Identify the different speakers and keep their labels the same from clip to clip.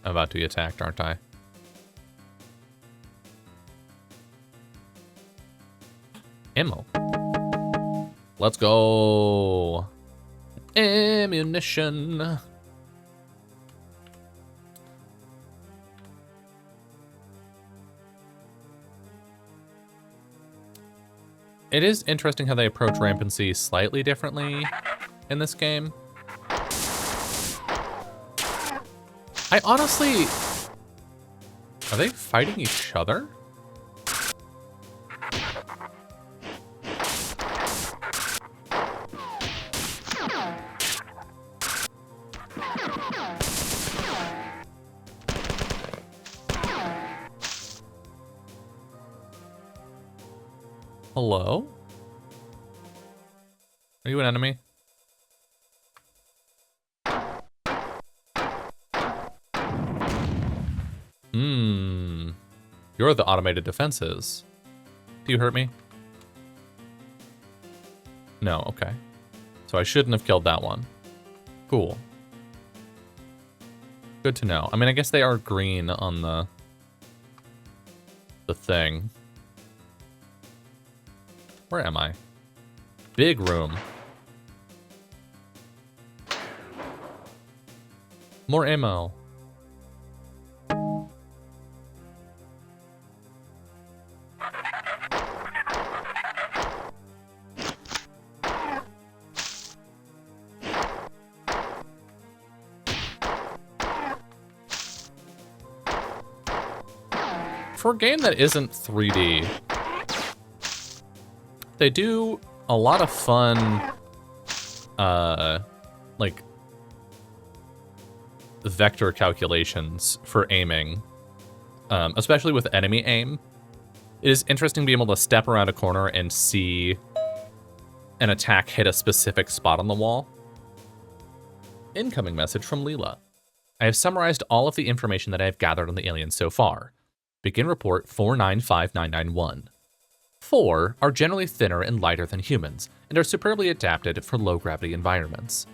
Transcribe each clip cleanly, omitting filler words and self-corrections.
Speaker 1: I'm about to be attacked, aren't I? Ammo. Let's go. Ammunition. It is interesting how they approach rampancy slightly differently in this game. I honestly... Are they fighting each other? Hello? Are you an enemy? You're the automated defenses. Do you hurt me? No, okay. So I shouldn't have killed that one. Cool. Good to know. I mean, I guess they are green on the thing. Where am I? Big room. More ammo. For a game that isn't 3D, they do a lot of fun, like, vector calculations for aiming, especially with enemy aim. It is interesting to be able to step around a corner and see an attack hit a specific spot on the wall. Incoming message from Leela. I have summarized all of the information that I have gathered on the aliens so far. Begin report 495991. 4 are generally thinner and lighter than humans, and are superbly adapted for low-gravity environments.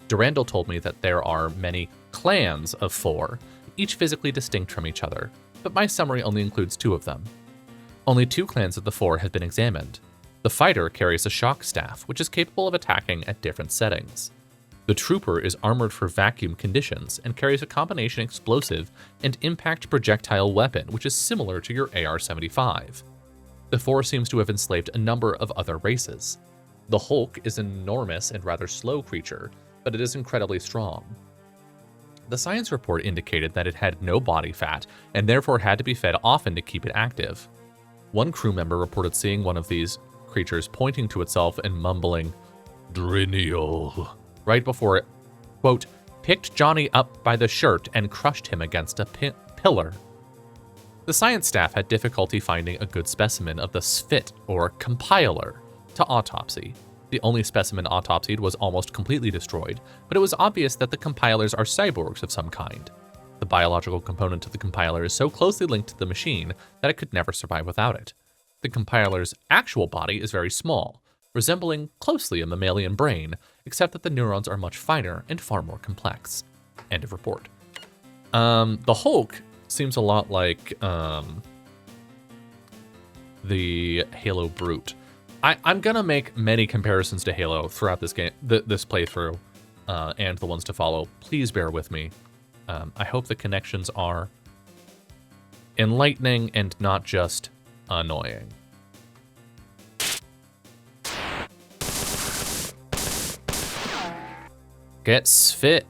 Speaker 1: Durandal told me that there are many clans of 4, each physically distinct from each other, but my summary only includes 2 of them. Only 2 clans of the 4 have been examined. The fighter carries a shock staff, which is capable of attacking at different settings. The trooper is armored for vacuum conditions and carries a combination explosive and impact projectile weapon, which is similar to your AR-75. The 4 seems to have enslaved a number of other races. The Hulk is an enormous and rather slow creature, but it is incredibly strong. The science report indicated that it had no body fat and therefore had to be fed often to keep it active. One crew member reported seeing one of these creatures pointing to itself and mumbling, "Drinial," right before it, quote, picked Johnny up by the shirt and crushed him against a pillar. The science staff had difficulty finding a good specimen of the spit, or compiler, to autopsy. The only specimen autopsied was almost completely destroyed, but it was obvious that the compilers are cyborgs of some kind. The biological component of the compiler is so closely linked to the machine that it could never survive without it. The compiler's actual body is very small, resembling closely a mammalian brain, except that the neurons are much finer and far more complex. End of report. The Hulk seems a lot like the Halo Brute. I'm gonna make many comparisons to Halo throughout this game, this playthrough, and the ones to follow. Please bear with me. I hope the connections are enlightening and not just annoying. Get spit.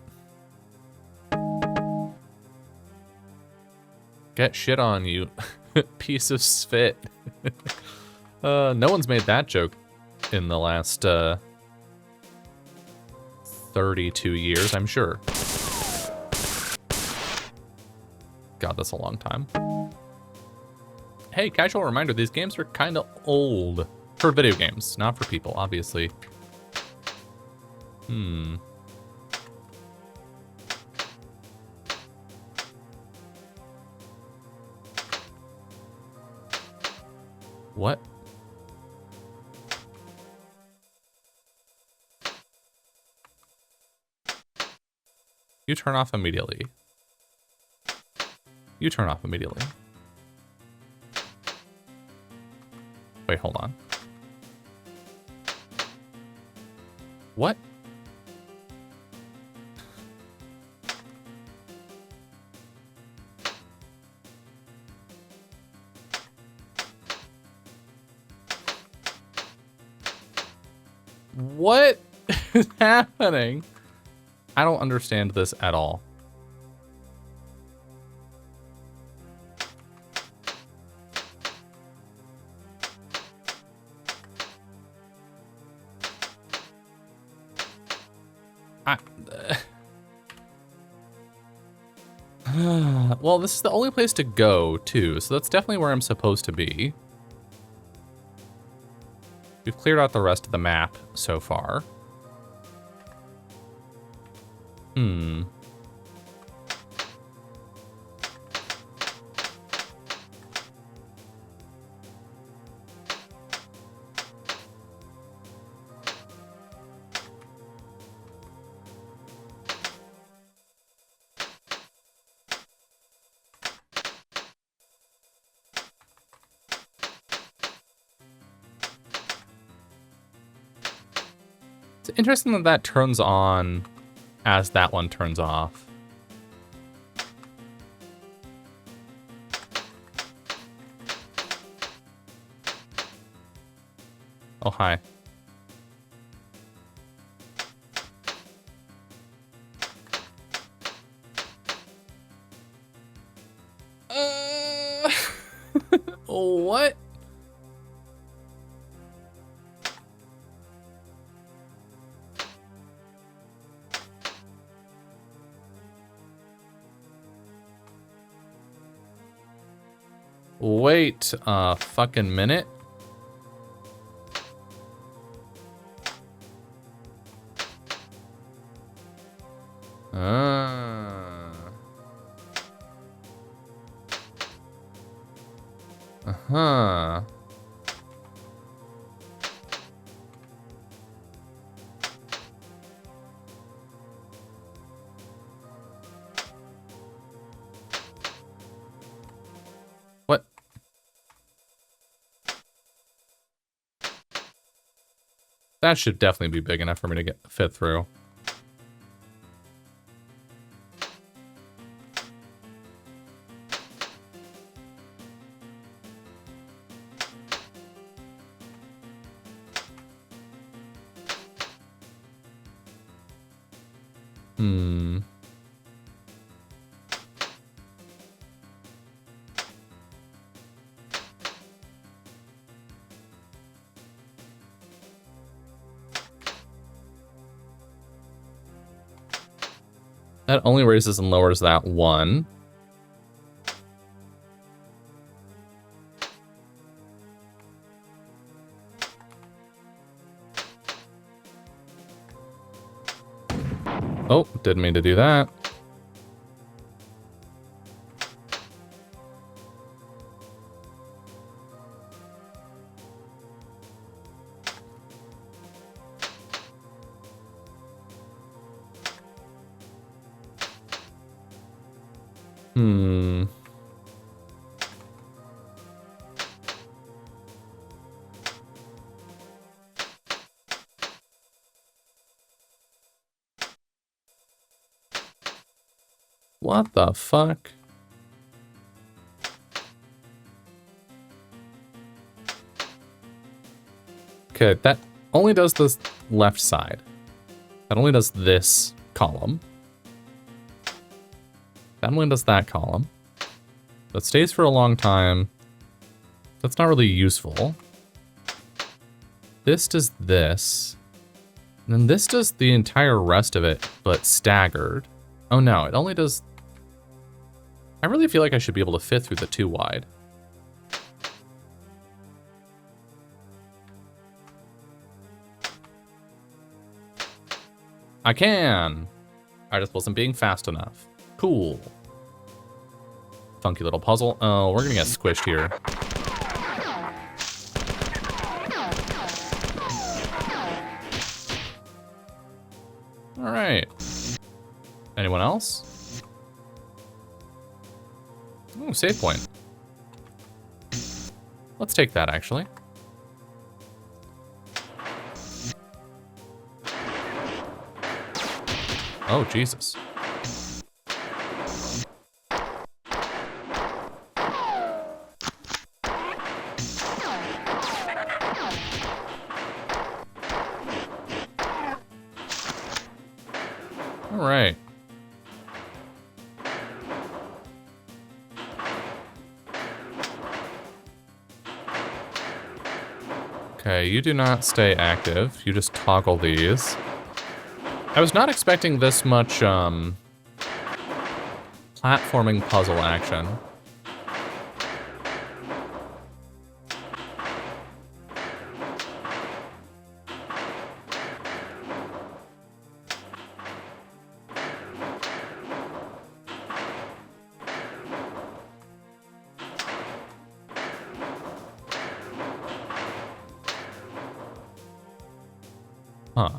Speaker 1: Get shit on, you piece of spit. No one's made that joke in the last 32 years, I'm sure. God, that's a long time. Hey, casual reminder, these games are kind of old. For video games, not for people, obviously. What? You turn off immediately. You turn off immediately. Wait, hold on. What? What is happening? I don't understand this at all. Well, this is the only place to go, too, so that's definitely where I'm supposed to be. We've cleared out the rest of the map so far. It's interesting that that turns on as that one turns off. Oh, hi. What? Wait a fucking minute. Uh-huh. What? That should definitely be big enough for me to fit through. That only raises and lowers that one. Oh, didn't mean to do that. What the fuck? Okay, that only does the left side. That only does this column. That only does that column. That stays for a long time. That's not really useful. This does this. And then this does the entire rest of it, but staggered. Oh no, it only does... I really feel like I should be able to fit through the 2 wide. I can! I just wasn't being fast enough. Cool. Funky little puzzle. Oh, we're gonna get squished here. Alright. Anyone else? Ooh, save point. Let's take that, actually. Oh, Jesus. All right. Okay, you do not stay active. You just toggle these. I was not expecting this much, platforming puzzle action. Huh.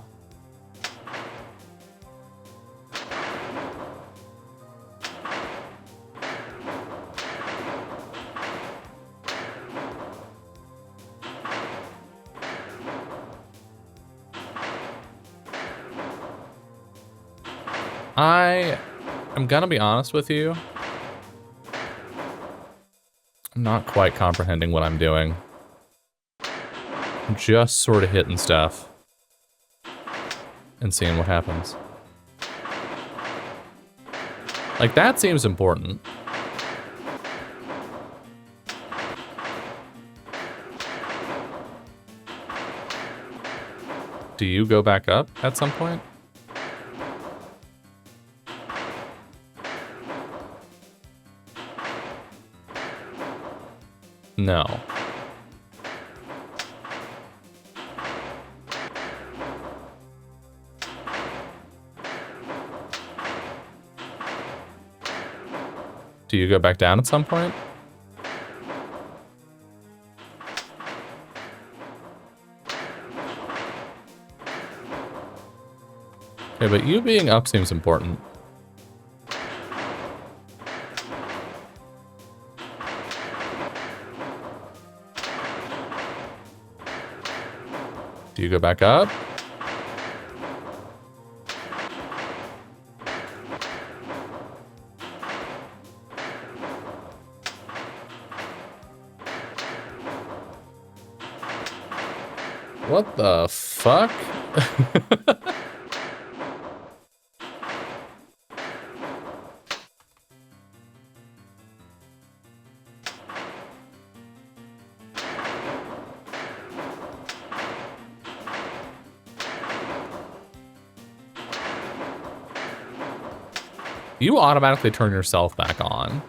Speaker 1: I'm gonna be honest with you. I'm not quite comprehending what I'm doing. I'm just sort of hitting stuff and seeing what happens. Like, that seems important. Do you go back up at some point? No. Do you go back down at some point? Okay, but you being up seems important. Do you go back up? What the fuck? You automatically turn yourself back on.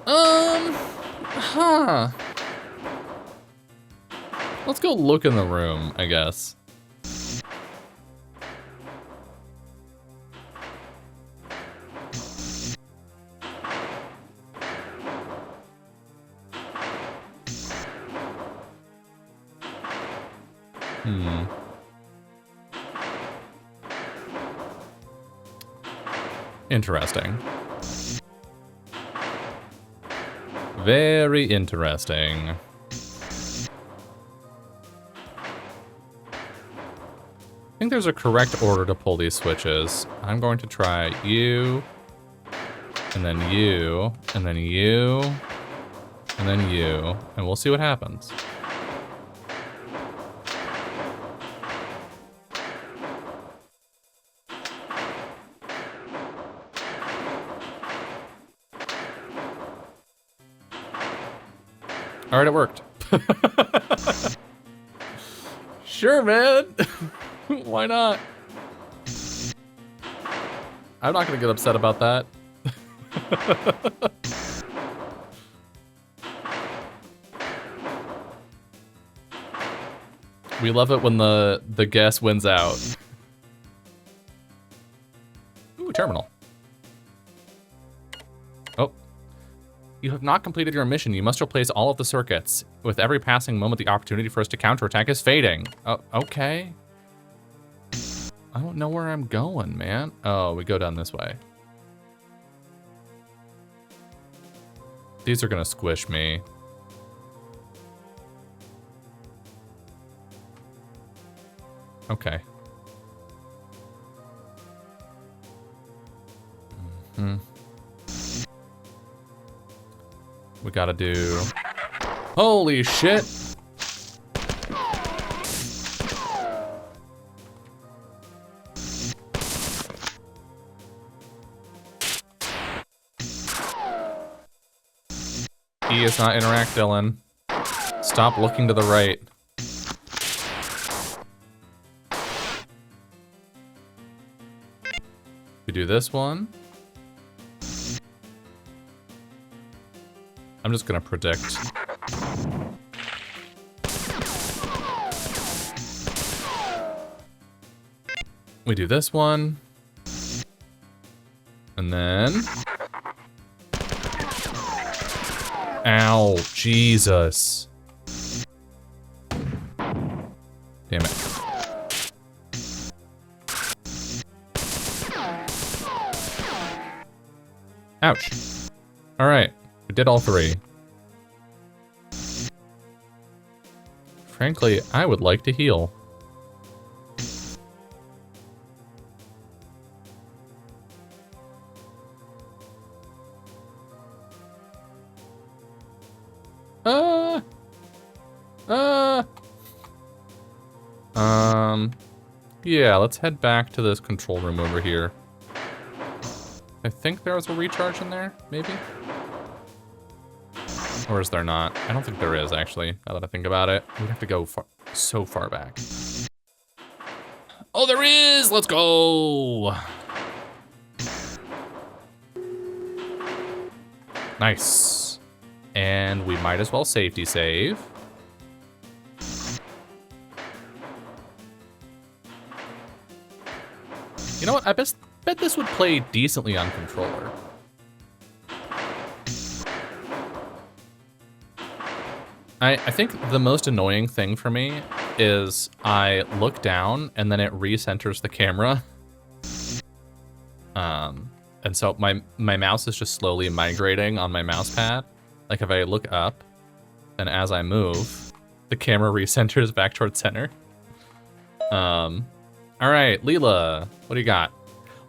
Speaker 1: Huh. Let's go look in the room, I guess. Interesting. Very interesting. I think there's a correct order to pull these switches. I'm going to try you, and then you, and then you, and then you, and we'll see what happens. All right, it worked. Sure, man. Why not? I'm not gonna get upset about that. We love it when the guess wins out. Ooh, terminal. Oh. You have not completed your mission. You must replace all of the circuits. With every passing moment, the opportunity for us to counterattack is fading. Oh, okay. I don't know where I'm going, man. Oh, we go down this way. These are gonna squish me. Okay. We gotta do... Holy shit! E is not interact, Dylan. Stop looking to the right. We do this one. I'm just gonna predict. We do this one. And then... Ow, Jesus. Damn it. Ouch. Alright, we did all three. Frankly, I would like to heal. Yeah, let's head back to this control room over here. I think there was a recharge in there, maybe? Or is there not? I don't think there is, actually, now that I think about it. We'd have to go so far back. Oh, there is! Let's go! Nice. And we might as well safety save. You know what? I bet this would play decently on controller. I think the most annoying thing for me is I look down and then it recenters the camera. And so my mouse is just slowly migrating on my mouse pad. Like if I look up, then as I move, the camera recenters back towards center. All right, Leela, what do you got?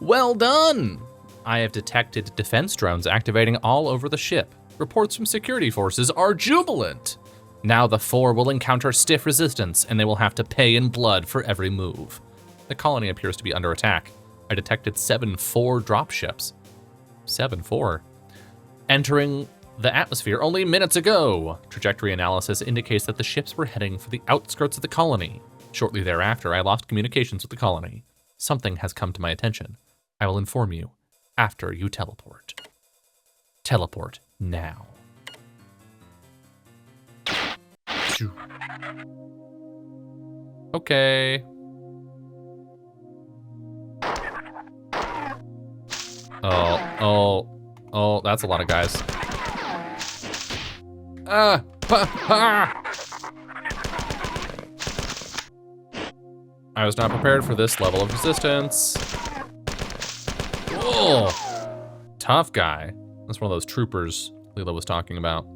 Speaker 1: Well done! I have detected defense drones activating all over the ship. Reports from security forces are jubilant. Now the four will encounter stiff resistance and they will have to pay in blood for every move. The colony appears to be under attack. I detected 7-4 dropships. 7-4. Entering the atmosphere only minutes ago. Trajectory analysis indicates that the ships were heading for the outskirts of the colony. Shortly thereafter, I lost communications with the colony. Something has come to my attention. I will inform you after you teleport. Teleport now. Okay. Oh, that's a lot of guys. I was not prepared for this level of resistance. Whoa! Tough guy. That's one of those troopers Leela was talking about.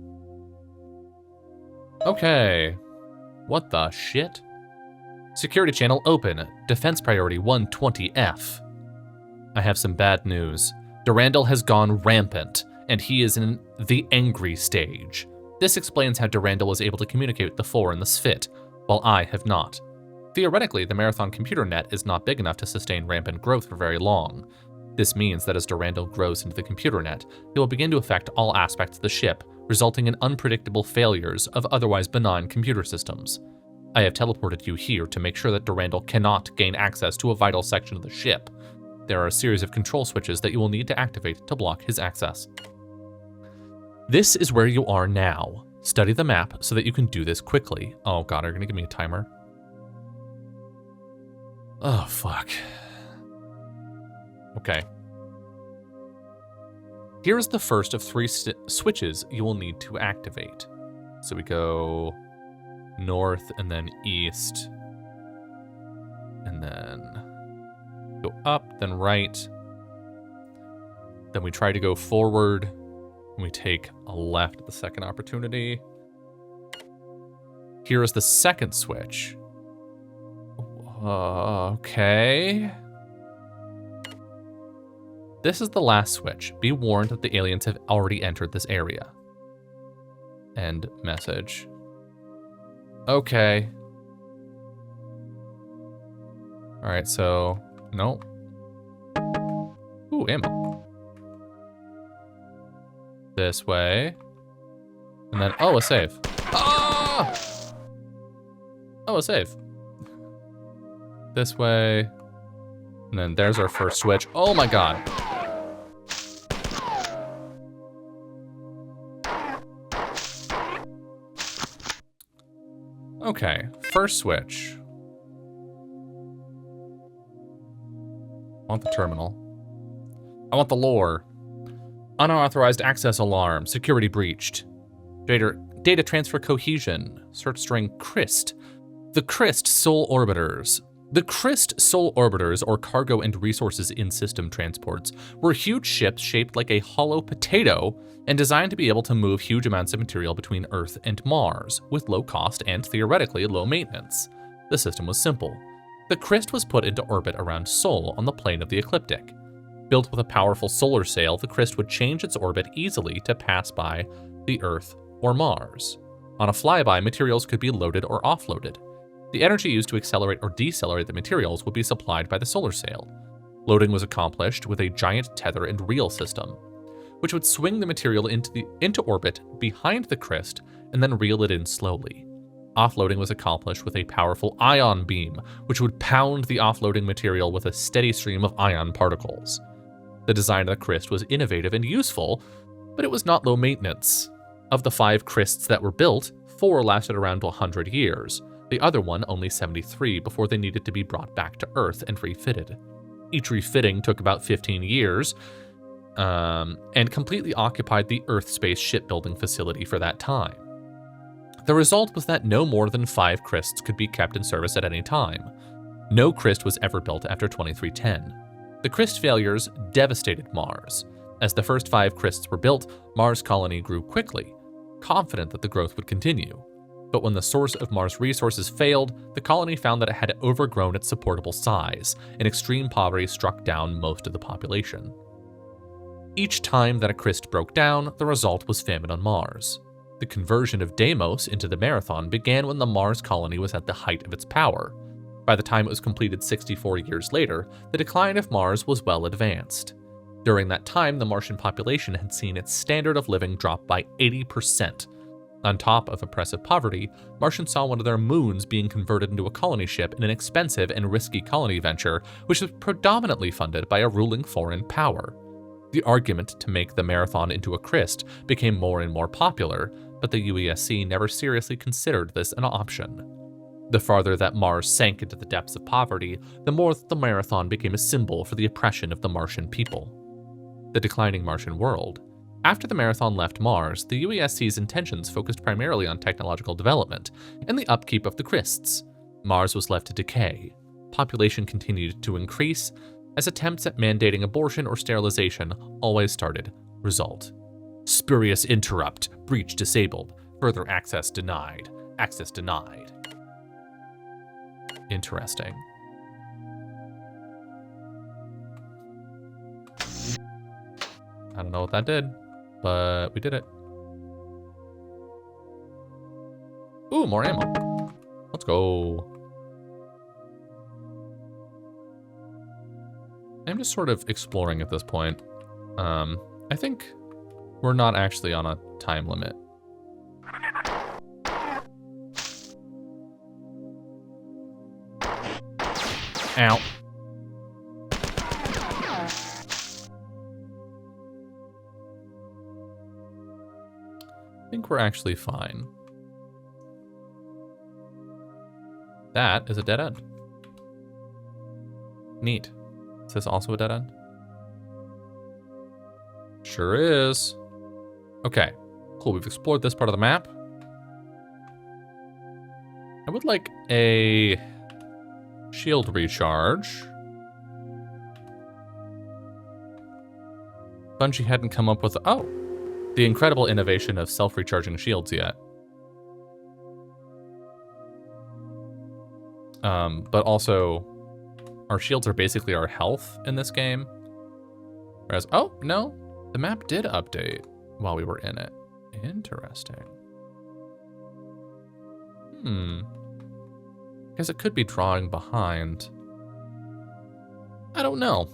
Speaker 1: Okay. What the shit? Security channel open. Defense priority 120F. I have some bad news. Durandal has gone rampant, and he is in the angry stage. This explains how Durandal was able to communicate with the Four in the Sphit, while I have not. Theoretically, the Marathon computer net is not big enough to sustain rampant growth for very long. This means that as Durandal grows into the computer net, it will begin to affect all aspects of the ship, resulting in unpredictable failures of otherwise benign computer systems. I have teleported you here to make sure that Durandal cannot gain access to a vital section of the ship. There are a series of control switches that you will need to activate to block his access. This is where you are now. Study the map so that you can do this quickly. Oh god, are you gonna give me a timer? Oh, fuck. Okay. Here's the first of 3 switches you will need to activate. So we go north and then east. And then go up, then right. Then we try to go forward We take a left at the second opportunity. Here is the second switch. Okay. This is the last switch. Be warned that the aliens have already entered this area. End message. Okay. Alright, so... no. Ooh, ammo. This way. And then... oh, a save. Ah! Oh, a save. This way. And then there's our first switch. Oh my god. Okay, first switch. I want the terminal. I want the lore. Unauthorized access alarm. Security breached. Data transfer cohesion. Search string CRIST. The CRIST Soul Orbiters. The CRIST Soul Orbiters, or Cargo and Resources in System Transports, were huge ships shaped like a hollow potato and designed to be able to move huge amounts of material between Earth and Mars, with low cost and theoretically low maintenance. The system was simple. The CRIST was put into orbit around Sol on the plane of the ecliptic. Built with a powerful solar sail, the CRIST would change its orbit easily to pass by the Earth or Mars. On a flyby, materials could be loaded or offloaded. The energy used to accelerate or decelerate the materials would be supplied by the solar sail. Loading was accomplished with a giant tether and reel system, which would swing the material into orbit behind the CRIST and then reel it in slowly. Offloading was accomplished with a powerful ion beam, which would pound the offloading material with a steady stream of ion particles. The design of the CRIST was innovative and useful, but it was not low maintenance. Of the 5 CRISTs that were built, 4 lasted around 100 years. The other one only 73 before they needed to be brought back to Earth and refitted. Each refitting took about 15 years, and completely occupied the Earth space shipbuilding facility for that time. The result was that no more than 5 CRISTs could be kept in service at any time. No CRIST was ever built after 2310. The CRIST failures devastated Mars. As the first 5 CRISTs were built, Mars' colony grew quickly, confident that the growth would continue. But when the source of Mars resources failed, the colony found that it had overgrown its supportable size, and extreme poverty struck down most of the population. Each time that a CRIST broke down, the result was famine on Mars. The conversion of Deimos into the Marathon began when the Mars colony was at the height of its power. By the time it was completed 64 years later, the decline of Mars was well advanced. During that time, the Martian population had seen its standard of living drop by 80%. On top of oppressive poverty, Martians saw one of their moons being converted into a colony ship in an expensive and risky colony venture, which was predominantly funded by a ruling foreign power. The argument to make the Marathon into a CRIST became more and more popular, but the UESC never seriously considered this an option. The farther that Mars sank into the depths of poverty, the more the Marathon became a symbol for the oppression of the Martian people. The declining Martian world. After the Marathon left Mars, the UESC's intentions focused primarily on technological development and the upkeep of the CRISTs. Mars was left to decay. Population continued to increase, as attempts at mandating abortion or sterilization always started. Result: spurious interrupt, breach disabled, further access denied. Access denied. Interesting. I don't know what that did, but we did it. Ooh, more ammo. Let's go. I'm just sort of exploring at this point. I think we're not actually on a time limit. Ow. I think we're actually fine. That is a dead end. Neat. Is this also a dead end? Sure is. Okay, cool. We've explored this part of the map. I would like a shield recharge. Bungie hadn't come up with... oh. the incredible innovation of self-recharging shields yet. But also, our shields are basically our health in this game. Whereas, oh, no, the map did update while we were in it. Interesting. Guess it could be drawing behind. I don't know.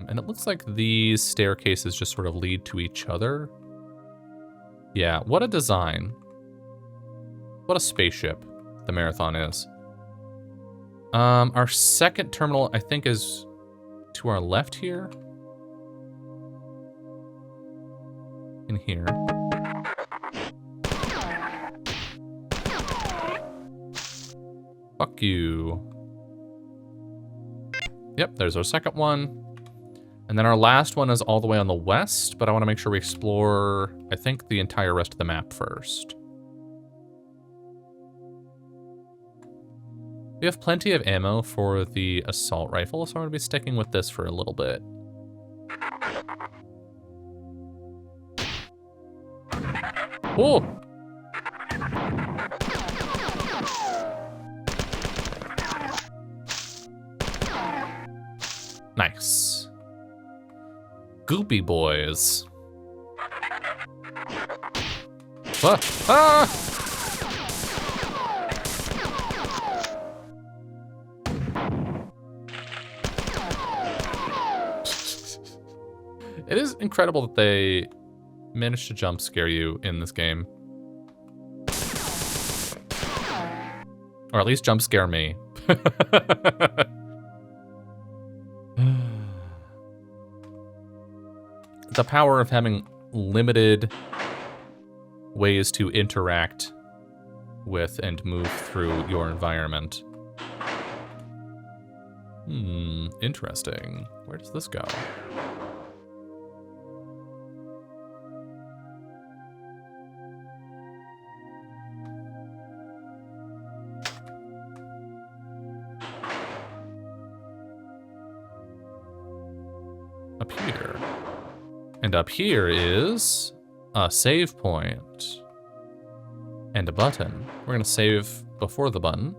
Speaker 1: And it looks like these staircases just sort of lead to each other. Yeah, what a design. What a spaceship the Marathon is. Our second terminal, I think, is to our left here. In here. Fuck you. Yep, there's our second one. And then our last one is all the way on the west, but I want to make sure we explore, I think, the entire rest of the map first. We have plenty of ammo for the assault rifle, so I'm going to be sticking with this for a little bit. Oh! Nice. Goopy boys. Ah! Ah! It is incredible that they managed to jump scare you in this game. Or at least jump scare me. The power of having limited ways to interact with and move through your environment. Interesting. Where does this go? Up here. And up here is a save point. And a button. We're gonna save before the button.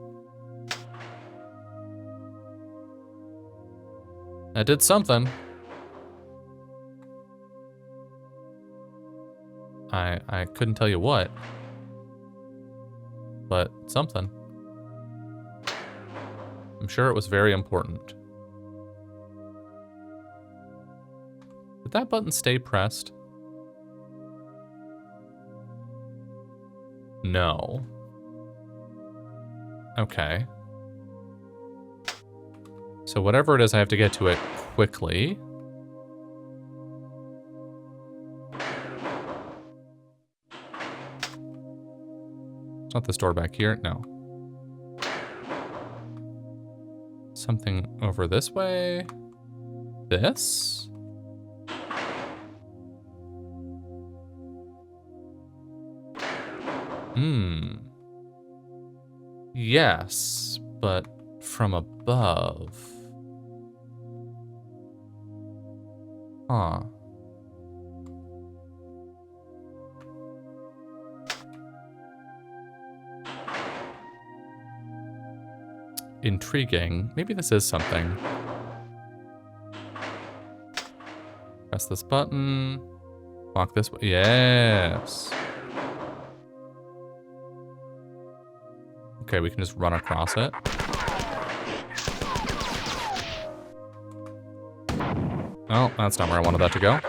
Speaker 1: That did something. I couldn't tell you what. But something. I'm sure it was very important. Did that button stay pressed? No. Okay. So whatever it is, I have to get to it quickly. It's not this door back here. No. Something over this way. This? Yes, but from above. Huh. Intriguing. Maybe this is something. Press this button. Walk this way. Yes. Okay, we can just run across it. Oh, that's not where I wanted that to go.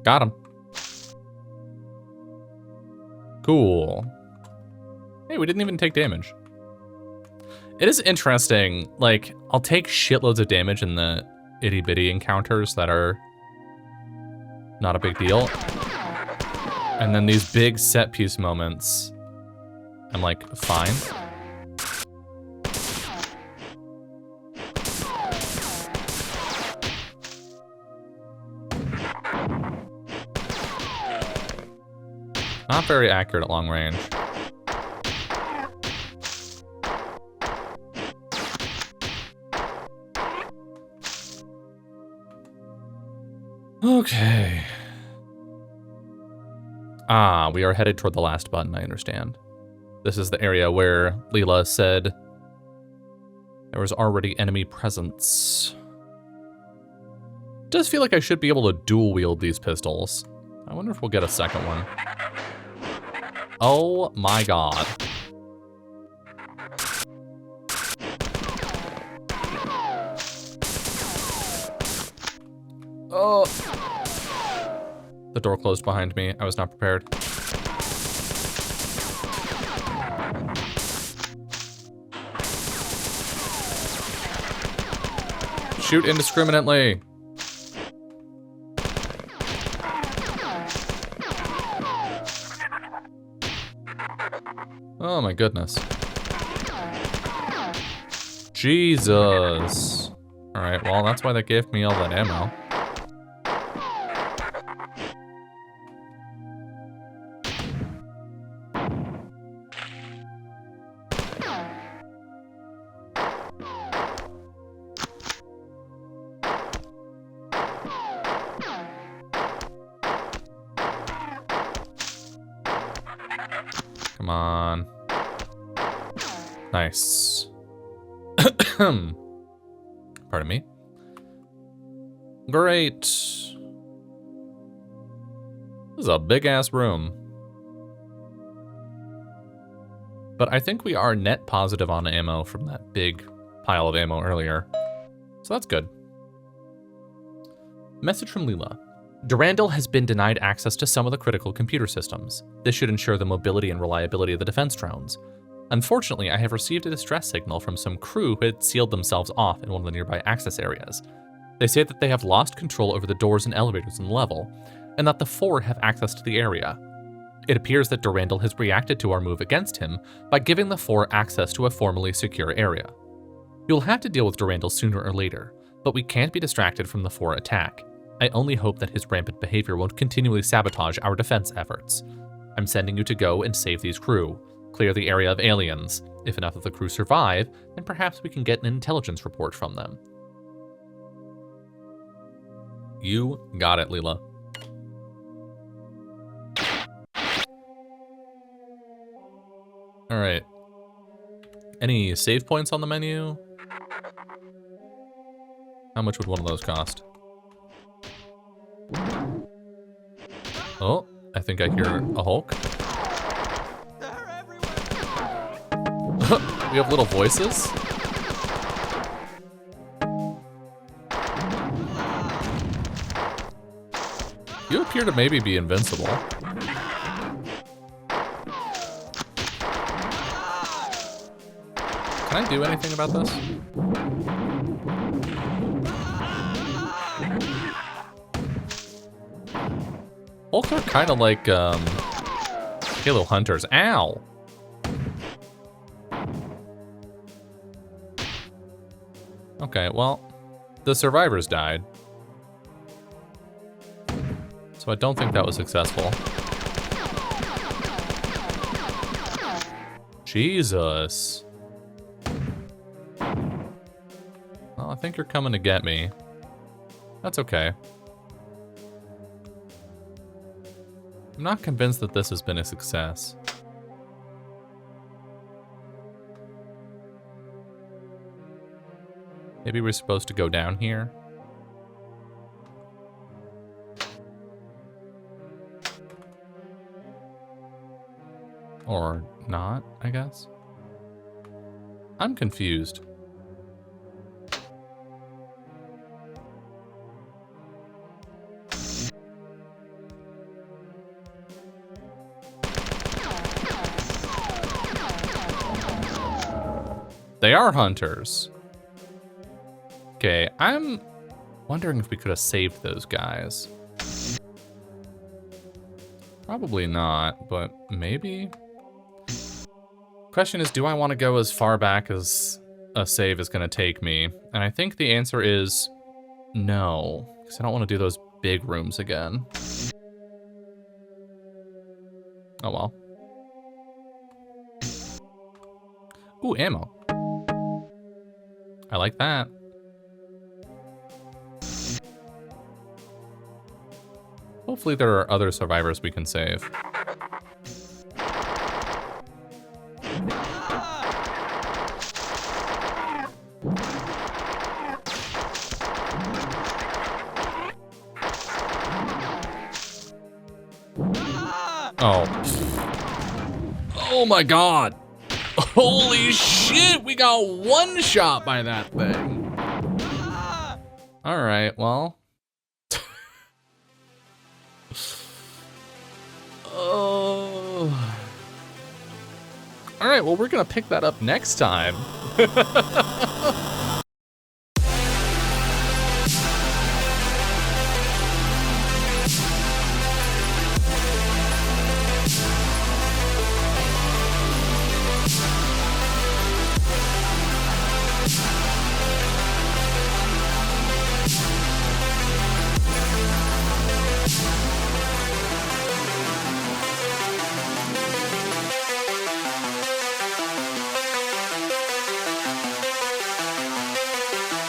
Speaker 1: Got him. Cool. Hey, we didn't even take damage. It is interesting. Like, I'll take shitloads of damage in the itty-bitty encounters that are not a big deal. And then these big set-piece moments, I'm like, fine. not very accurate at long range. Okay. Ah, we are headed toward the last button, I understand. This is the area where Leela said there was already enemy presence. Does feel like I should be able to dual wield these pistols. I wonder if we'll get a second one. Oh my god. Oh. The door closed behind me. I was not prepared. Shoot indiscriminately. Oh my goodness. Jesus. Alright, well, that's why they gave me all that ammo. Come on. Nice. Pardon me. Great. This is a big-ass room. But I think we are net positive on ammo from that big pile of ammo earlier. So that's good. Message from Leela. Durandal has been denied access to some of the critical computer systems. This should ensure the mobility and reliability of the defense drones. Unfortunately, I have received a distress signal from some crew who had sealed themselves off in one of the nearby access areas. They say that they have lost control over the doors and elevators in the level, and that the four have access to the area. It appears that Durandal has reacted to our move against him by giving the four access to a formerly secure area. You'll have to deal with Durandal sooner or later, but we can't be distracted from the four attack. I only hope that his rampant behavior won't continually sabotage our defense efforts. I'm sending you to go and save these crew. Clear the area of aliens. If enough of the crew survive, then perhaps we can get an intelligence report from them. You got it, Leela. Alright. Any save points on the menu? How much would one of those cost? Oh, I think I hear a Hulk. We have little voices? You appear to maybe be invincible. Can I do anything about this? Hulks are kind of like Halo Hunters. Ow! Okay, well, the survivors died. So I don't think that was successful. Jesus. Well, I think you're coming to get me. That's okay. I'm not convinced that this has been a success. Maybe we're supposed to go down here. Or not, I guess. I'm confused. They are hunters. Okay, I'm wondering if we could have saved those guys. Probably not, but maybe? Question is, do I want to go as far back as a save is going to take me? And I think the answer is no, because I don't want to do those big rooms again. Oh well. Ooh, ammo. I like that. Hopefully there are other survivors we can save. Oh. Oh my god. Holy shit, we got one shot by that thing. All right, well. Oh. All right, well, we're gonna pick that up next time.